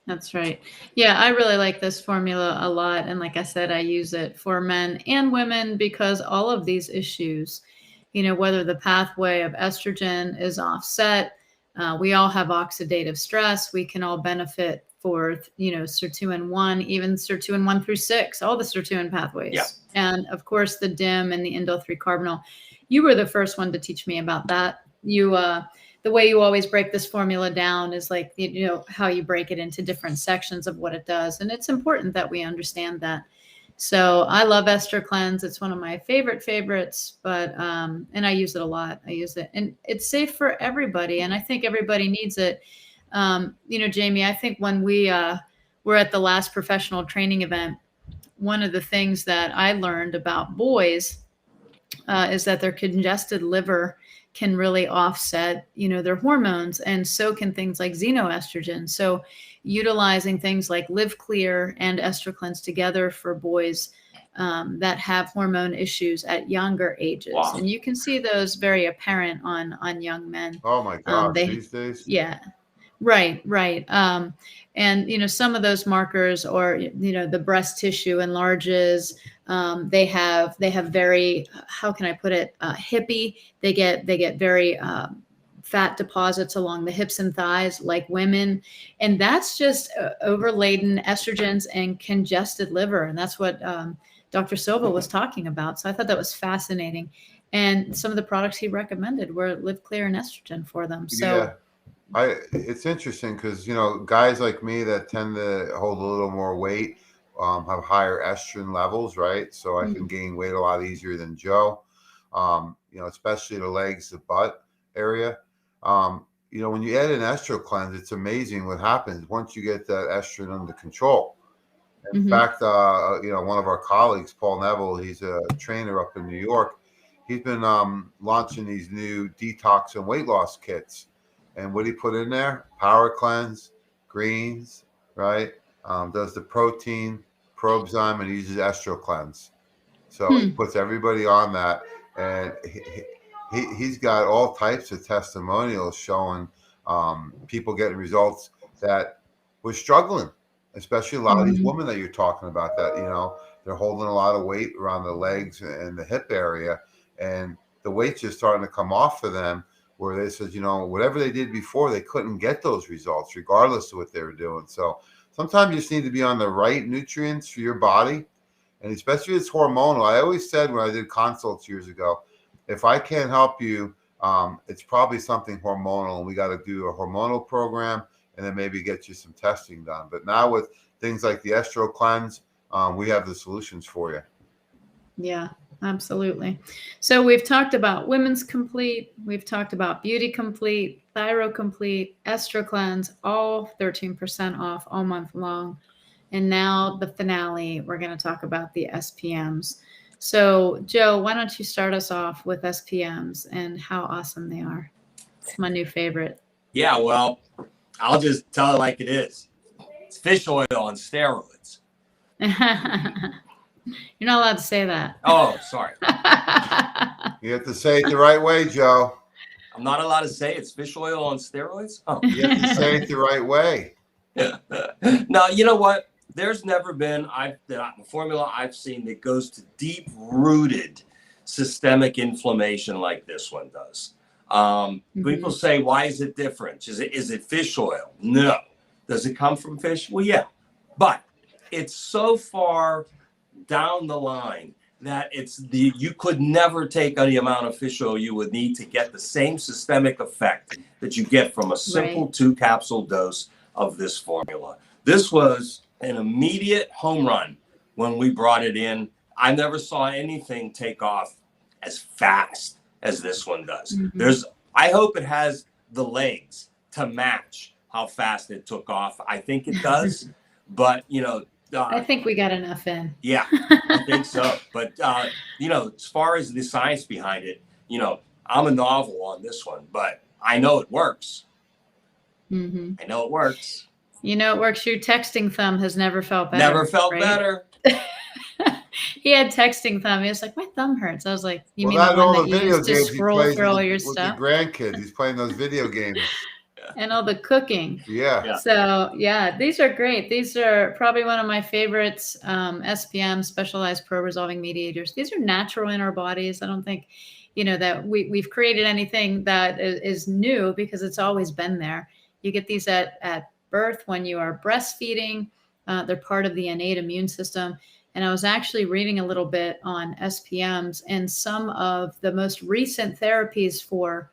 That's right. Yeah, I really like this formula a lot. And like I said, I use it for men and women because all of these issues, whether the pathway of estrogen is offset, we all have oxidative stress. We can all benefit for, sirtuin-1, even sirtuin-1 through 6, all the sirtuin pathways. Yeah. And of course, the DIM and the indole-3-carbinol. You were the first one to teach me about that. The way you always break this formula down is like, how you break it into different sections of what it does. And it's important that we understand that. So I love EstroCleanse. It's one of my favorites, but, and I use it a lot. I use it and it's safe for everybody. And I think everybody needs it. Jamie, I think when we were at the last professional training event, one of the things that I learned about boys is that their congested liver can really offset, their hormones, and so can things like xenoestrogen. So utilizing things like Live Clear and Estrocleanse together for boys that have hormone issues at younger ages. Wow. And you can see those very apparent on young men. Oh my gosh, They, these days. yeah, right. And some of those markers, or the breast tissue enlarges. They have very, how can I put it, hippie. They get very fat deposits along the hips and thighs, like women, and that's just overladen estrogens and congested liver, and that's what Dr. Silva was talking about. So I thought that was fascinating, and some of the products he recommended were Live Clear and estrogen for them. So. Yeah. It's interesting because guys like me that tend to hold a little more weight have higher estrogen levels, right? So I can gain weight a lot easier than Joe. Especially the legs, the butt area. When you add an Estrocleanse, it's amazing what happens once you get that estrogen under control. In fact, one of our colleagues, Paul Neville, he's a trainer up in New York. He's been launching these new detox and weight loss kits. And what he put in there? Power Cleanse, greens, right? Does the protein, Probzyme, and uses Estrocleanse. So he puts everybody on that. And he's got all types of testimonials showing people getting results that were struggling, especially a lot of these women that you're talking about that, they're holding a lot of weight around the legs and the hip area. And the weight's just starting to come off for them, where they said, whatever they did before, they couldn't get those results regardless of what they were doing. So sometimes you just need to be on the right nutrients for your body. And especially if it's hormonal. I always said when I did consults years ago, if I can't help you, it's probably something hormonal, and we got to do a hormonal program and then maybe get you some testing done. But now with things like the Estrocleanse, we have the solutions for you. Yeah, absolutely. So we've talked about Women's Complete, we've talked about Beauty Complete, Thyro Complete, Estrocleanse, all 13% off all month long. And now the finale, we're going to talk about the SPMs. So Joe, why don't you start us off with SPMs and how awesome they are? It's my new favorite. Yeah, well, I'll just tell it like it is. It's fish oil on steroids. You're not allowed to say that. Oh, sorry. You have to say it the right way, Joe. I'm not allowed to say it's fish oil on steroids? Oh. You have to say it the right way. Now, you know what? There's never been a formula I've seen that goes to deep-rooted systemic inflammation like this one does. People say, why is it different? Is it fish oil? No. Does it come from fish? Well, yeah. But it's so far down the line that you could never take any amount of fish oil you would need to get the same systemic effect that you get from a simple 2-capsule dose of this formula. This was an immediate home run when we brought it in. I never saw anything take off as fast as this one does. I hope it has the legs to match how fast it took off. I think it does, but I think we got enough in. Yeah, I think so. But as far as the science behind it, I'm a novel on this one, but I know it works. I know it works. It works. Your texting thumb has never felt better. Never felt better. He had texting thumb. He was like, my thumb hurts. I was like, you mean the one that you used to scroll through all your stuff? With the grandkids. He's playing those video games. And all the cooking. Yeah. So, these are great. These are probably one of my favorites, SPM, specialized pro-resolving mediators. These are natural in our bodies. I don't think, that we've created anything that is new, because it's always been there. You get these at birth when you are breastfeeding. They're part of the innate immune system. And I was actually reading a little bit on SPMs and some of the most recent therapies for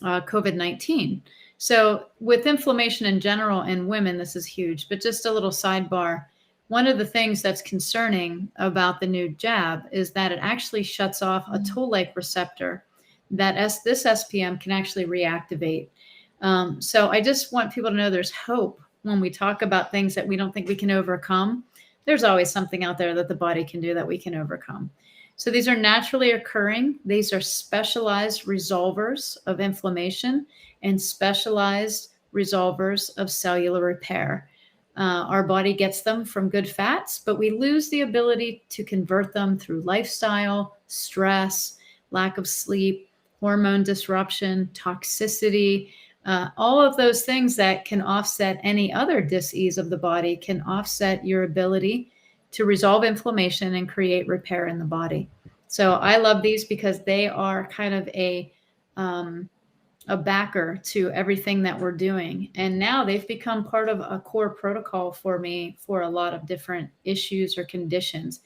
COVID-19. So with inflammation in general in women, this is huge. But just a little sidebar. One of the things that's concerning about the new jab is that it actually shuts off a toll-like receptor that this SPM can actually reactivate. So I just want people to know there's hope when we talk about things that we don't think we can overcome. there's always something out there that the body can do that we can overcome. So these are naturally occurring. These are specialized resolvers of inflammation and specialized resolvers of cellular repair. Our body gets them from good fats, but we lose the ability to convert them through lifestyle, stress, lack of sleep, hormone disruption, toxicity, all of those things that can offset any other dis-ease of the body can offset your ability to resolve inflammation and create repair in the body. So I love these because they are kind of a backer to everything that we're doing. And now they've become part of a core protocol for me for a lot of different issues or conditions.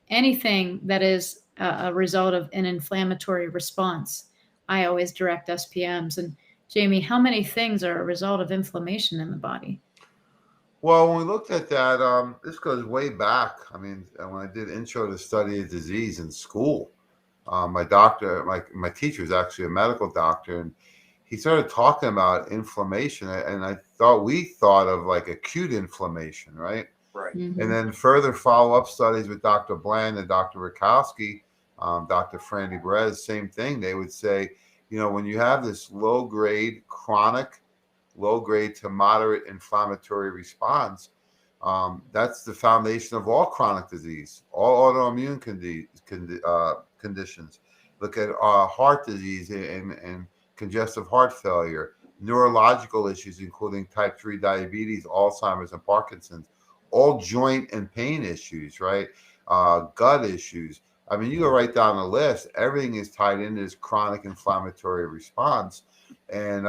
Anything that is a result of an inflammatory response, I always direct SPMs. And Jamie, how many things are a result of inflammation in the body? Well, when we looked at that, this goes way back. I mean, when I did Intro to Study of Disease in school, my teacher is actually a medical doctor, and he started talking about inflammation, and we thought of like acute inflammation, right? Right. Mm-hmm. And then further follow-up studies with Dr. Bland and Dr. Rakowski, Dr. Frandy Perez, same thing. They would say, when you have this low-grade to moderate inflammatory response, that's the foundation of all chronic disease, all autoimmune conditions. Look at heart disease and congestive heart failure, neurological issues, including type 2 diabetes, Alzheimer's, and Parkinson's, all joint and pain issues, right? Gut issues. I mean, you go right down the list. Everything is tied into this chronic inflammatory response. And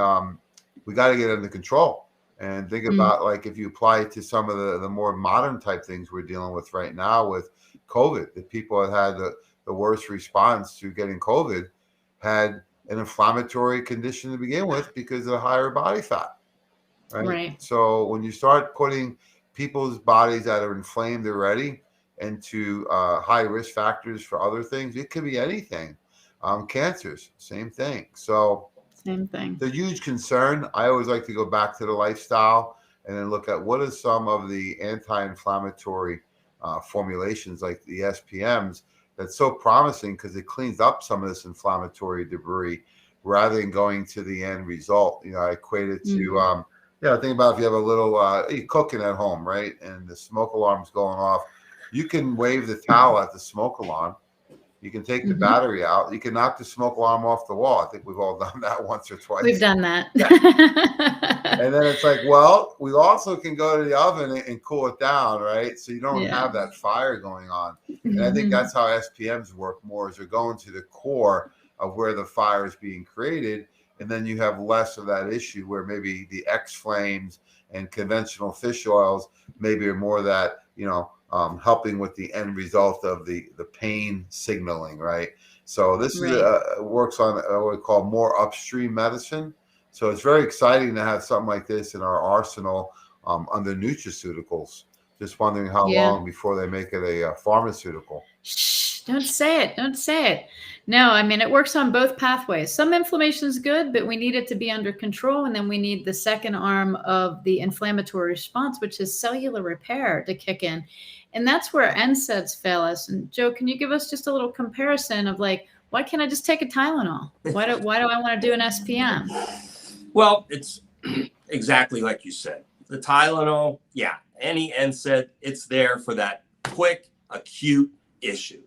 we got to get it under control and think about, like, if you apply it to some of the more modern type things we're dealing with right now with COVID, the people that had the worst response to getting COVID had an inflammatory condition to begin with because of the higher body fat. Right. So when you start putting people's bodies that are inflamed already into high risk factors for other things, it could be anything. Cancers, same thing. So same thing. The huge concern, I always like to go back to the lifestyle and then look at what are some of the anti-inflammatory formulations like the SPMs that's so promising because it cleans up some of this inflammatory debris rather than going to the end result. I equate it to, think about if you have a little, you're cooking at home, right? And the smoke alarm's going off. You can wave the towel at the smoke alarm. You can take the battery out. You can knock the smoke alarm off the wall. I think we've all done that once or twice. We've done that. And then it's like, well, we also can go to the oven and cool it down, right? So you don't have that fire going on. And I think that's how SPMs work more, is they're going to the core of where the fire is being created. And then you have less of that issue where maybe the X flames and conventional fish oils maybe are more that, helping with the end result of the pain signaling, right? So this works on what we call more upstream medicine. So it's very exciting to have something like this in our arsenal under nutraceuticals. Just wondering how long before they make it a pharmaceutical. Shh, don't say it. Don't say it. No, I mean, it works on both pathways. Some inflammation is good, but we need it to be under control. And then we need the second arm of the inflammatory response, which is cellular repair, to kick in. And that's where NSAIDs fail us. And Joe, can you give us just a little comparison of, like, why can't I just take a Tylenol? Why do I want to do an SPM? Well, it's exactly like you said. The Tylenol, any NSAID, it's there for that quick, acute issue.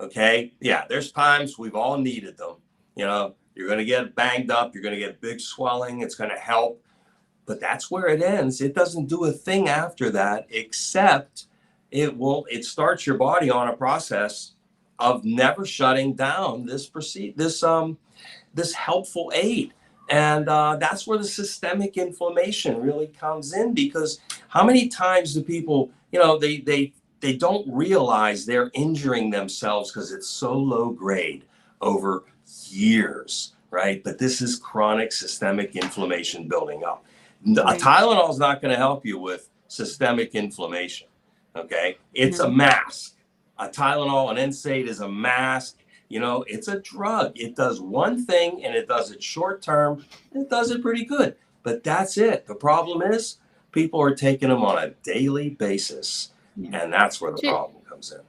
Okay. Yeah. There's times we've all needed them. You're going to get banged up. You're going to get big swelling. It's going to help. But that's where it ends. It doesn't do a thing after that, except it starts your body on a process of never shutting down this helpful aid. And that's where the systemic inflammation really comes in, because how many times do people, they don't realize they're injuring themselves because it's so low grade over years, right? But this is chronic systemic inflammation building up. A Tylenol is not going to help you with systemic inflammation, okay? It's a mask. A Tylenol, an NSAID is a mask. It's a drug. It does one thing, and it does it short term. It does it pretty good, but that's it. The problem is people are taking them on a daily basis. Yeah. And that's where the Jim, problem comes in.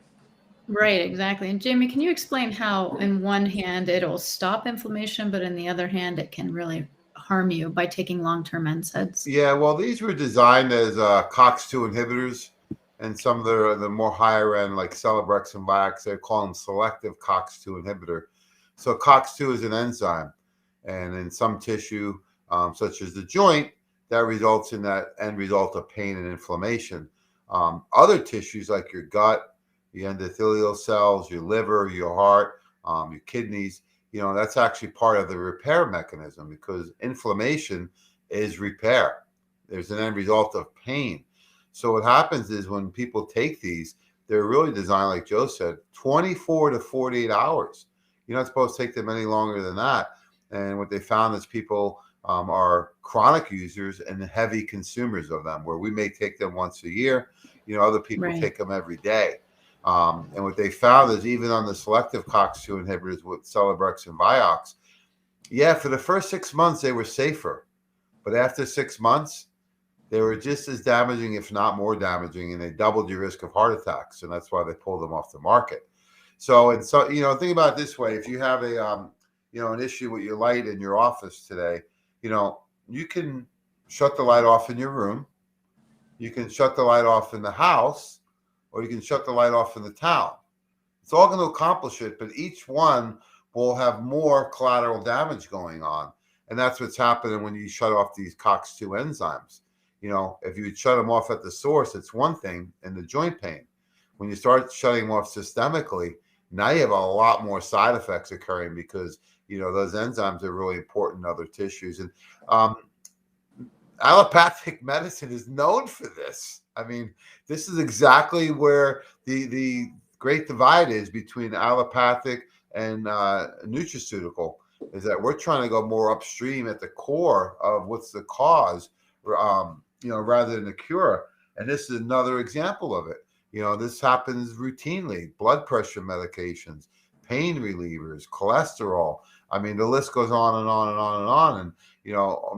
right, exactly. And Jamie, can you explain how, in one hand, it'll stop inflammation, but in the other hand, it can really harm you by taking long-term NSAIDs? Yeah, well, these were designed as COX-2 inhibitors, and some of the more higher end, like Celebrex and Vax, they call them selective COX-2 inhibitor. So COX-2 is an enzyme, and in some tissue, such as the joint, that results in that end result of pain and inflammation. Other tissues like your gut, your endothelial cells, your liver, your heart, your kidneys, that's actually part of the repair mechanism, because inflammation is repair. There's an end result of pain. So what happens is when people take these, they're really designed, like Joe said, 24 to 48 hours. You're not supposed to take them any longer than that. And what they found is people are chronic users and heavy consumers of them, where we may take them once a year. Other people Right. take them every day. And what they found is even on the selective COX-2 inhibitors with Celebrex and Vioxx, for the first 6 months, they were safer. But after 6 months, they were just as damaging, if not more damaging, and they doubled your risk of heart attacks. And that's why they pulled them off the market. So, think about it this way. If you have an issue with your light in your office today, you can shut the light off in your room. You can shut the light off in the house, or you can shut the light off in the town. It's all going to accomplish it, but each one will have more collateral damage going on. And that's what's happening when you shut off these COX-2 enzymes. If you shut them off at the source, it's one thing in the joint pain. When you start shutting them off systemically, now you have a lot more side effects occurring, because, those enzymes are really important in other tissues. And allopathic medicine is known for this. I mean, this is exactly where the great divide is between allopathic and nutraceutical, is that we're trying to go more upstream at the core of what's the cause, rather than the cure. And this is another example of it. This happens routinely. Blood pressure medications, pain relievers, cholesterol. I mean, the list goes on and on and on and on. And,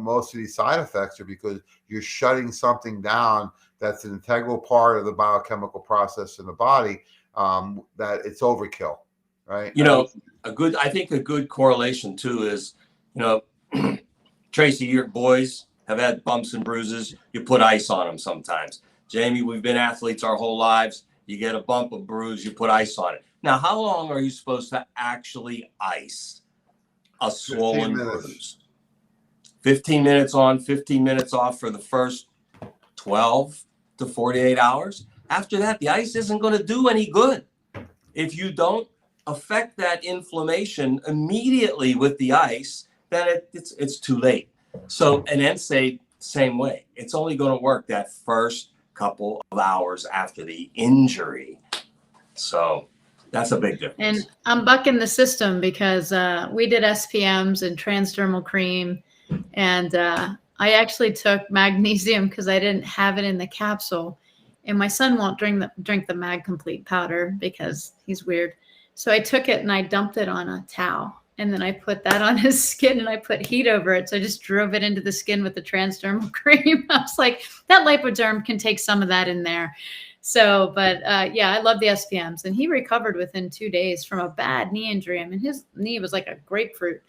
most of these side effects are because you're shutting something down that's an integral part of the biochemical process in the body, that it's overkill, right? I think a good correlation too is, Tracy, your boys have had bumps and bruises. You put ice on them sometimes. Jamie, we've been athletes our whole lives. You get a bump, a bruise, you put ice on it. Now, how long are you supposed to actually ice a swollen bruise? 15 minutes on, 15 minutes off for the first 12 to 48 hours. After that, the ice isn't going to do any good. If you don't affect that inflammation immediately with the ice, then it's too late. So an NSAID, same way. It's only going to work that first couple of hours after the injury. So that's a big difference. And I'm bucking the system, because we did SPMs and transdermal cream, and I actually took magnesium because I didn't have it in the capsule. And my son won't drink the Mag Complete powder because he's weird. So I took it and I dumped it on a towel, and then I put that on his skin and I put heat over it. So I just drove it into the skin with the transdermal cream. I was like, that Lipoderm can take some of that in there. So, but I love the SPMs, and he recovered within 2 days from a bad knee injury. I mean, his knee was like a grapefruit.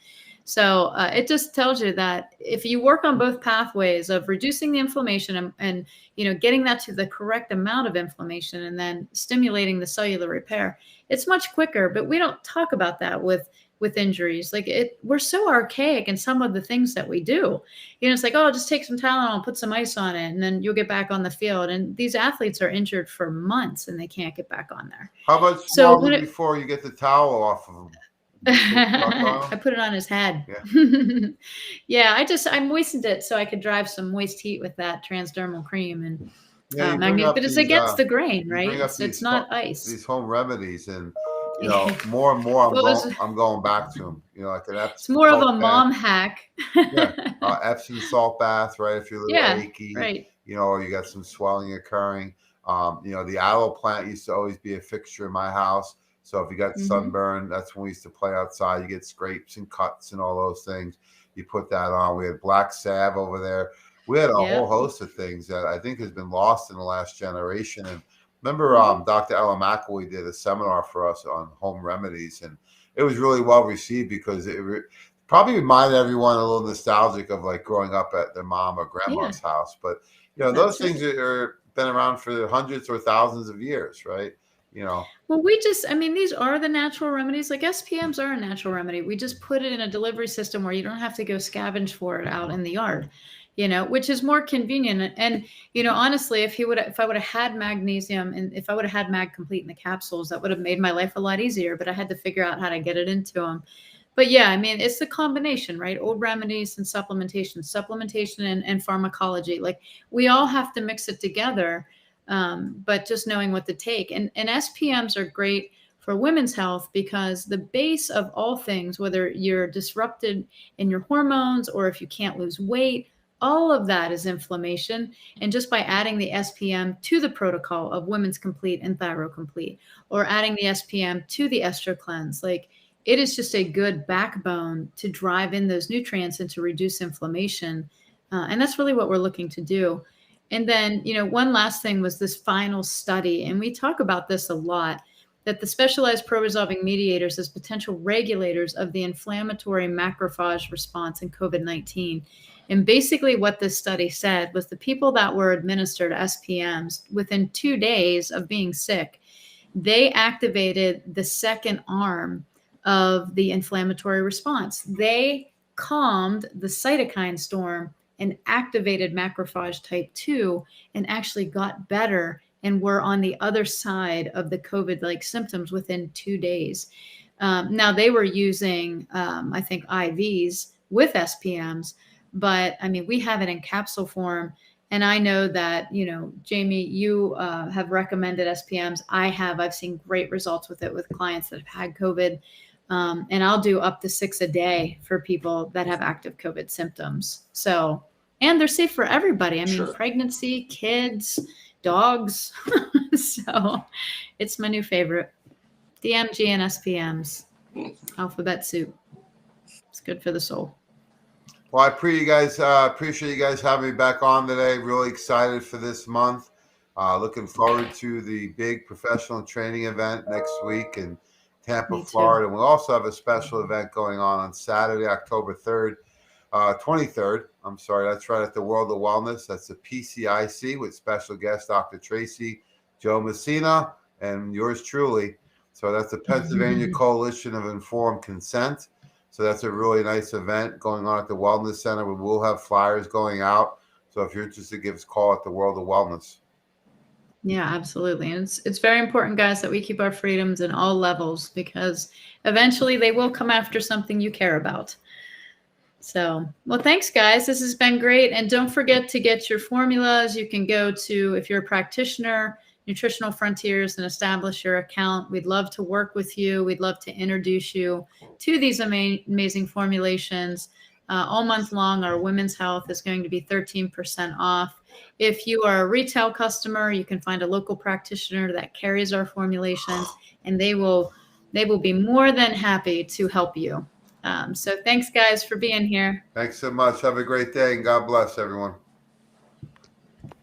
So it just tells you that if you work on both pathways of reducing the inflammation and getting that to the correct amount of inflammation, and then stimulating the cellular repair, it's much quicker. But we don't talk about that with injuries. We're so archaic in some of the things that we do. It's like, oh, just take some Tylenol and put some ice on it, and then you'll get back on the field. And these athletes are injured for months and they can't get back on there. How much longer before you get the towel off of them? I put it on his head. Yeah. I moistened it so I could drive some moist heat with that transdermal cream and magnesium. But it's against the grain, right? It's not ice. These home remedies, and more and more I'm going back to them. Like an Epsom. It's more of a mom hack. Epsom salt bath, right? If you're a little achy, right. Or you got some swelling occurring. The aloe plant used to always be a fixture in my house. So if you got sunburn, that's when we used to play outside. You get scrapes and cuts and all those things. You put that on. We had black salve over there. We had a whole host of things that I think has been lost in the last generation. And Remember, Dr. Ella McElwee did a seminar for us on home remedies, and it was really well received because it probably reminded everyone a little nostalgic of like growing up at their mom or grandma's house. But those things are been around for hundreds or thousands of years, right? Well, these are the natural remedies. Like SPMs are a natural remedy. We just put it in a delivery system where you don't have to go scavenge for it out in the yard, which is more convenient. And, honestly, if I would have had magnesium and if I would have had Mag Complete in the capsules, that would have made my life a lot easier, but I had to figure out how to get it into them. But yeah, it's the combination, right? Old remedies and supplementation and pharmacology. Like we all have to mix it together. But just knowing what to take. And SPMs are great for women's health because the base of all things, whether you're disrupted in your hormones or if you can't lose weight, all of that is inflammation. And just by adding the SPM to the protocol of Women's Complete and Thyro Complete, or adding the SPM to the Estro Cleanse, like it is just a good backbone to drive in those nutrients and to reduce inflammation. And that's really what we're looking to do. And then, one last thing was this final study, and we talk about this a lot, that the specialized pro-resolving mediators as potential regulators of the inflammatory macrophage response in COVID-19. And basically what this study said was the people that were administered SPMs within 2 days of being sick, they activated the second arm of the inflammatory response. They calmed the cytokine storm and activated macrophage type 2 and actually got better and were on the other side of the COVID-like symptoms within 2 days. Now they were using, I think, IVs with SPMs, but we have it in capsule form. And I know that, Jamie, you have recommended SPMs. I've seen great results with it with clients that have had COVID. And I'll do up to 6 a day for people that have active COVID symptoms. So, and they're safe for everybody. Sure. Pregnancy, kids, dogs. So it's my new favorite. DMG and SPMs, alphabet soup. It's good for the soul. Well, I appreciate you guys having me back on today. Really excited for this month. Looking forward to the big professional training event next week in Tampa, Florida. And we'll also have a special event going on Saturday, October 23rd. That's right at the World of Wellness. That's the PCIC with special guest Dr. Tracy Joe Messina and yours truly. So that's the Pennsylvania Coalition of Informed Consent. So that's a really nice event going on at the Wellness Center. We will have flyers going out. So if you're interested, give us a call at the World of Wellness. Yeah, absolutely. And it's very important, guys, that we keep our freedoms in all levels because eventually they will come after something you care about. So, well, thanks, guys. This has been great. And don't forget to get your formulas. You can go to, if you're a practitioner, Nutritional Frontiers, and establish your account. We'd love to work with you. We'd love to introduce you to these amazing formulations. All month long, our women's health is going to be 13% off. If you are a retail customer, you can find a local practitioner that carries our formulations, and they will be more than happy to help you. So thanks, guys, for being here. Thanks so much. Have a great day, and God bless everyone.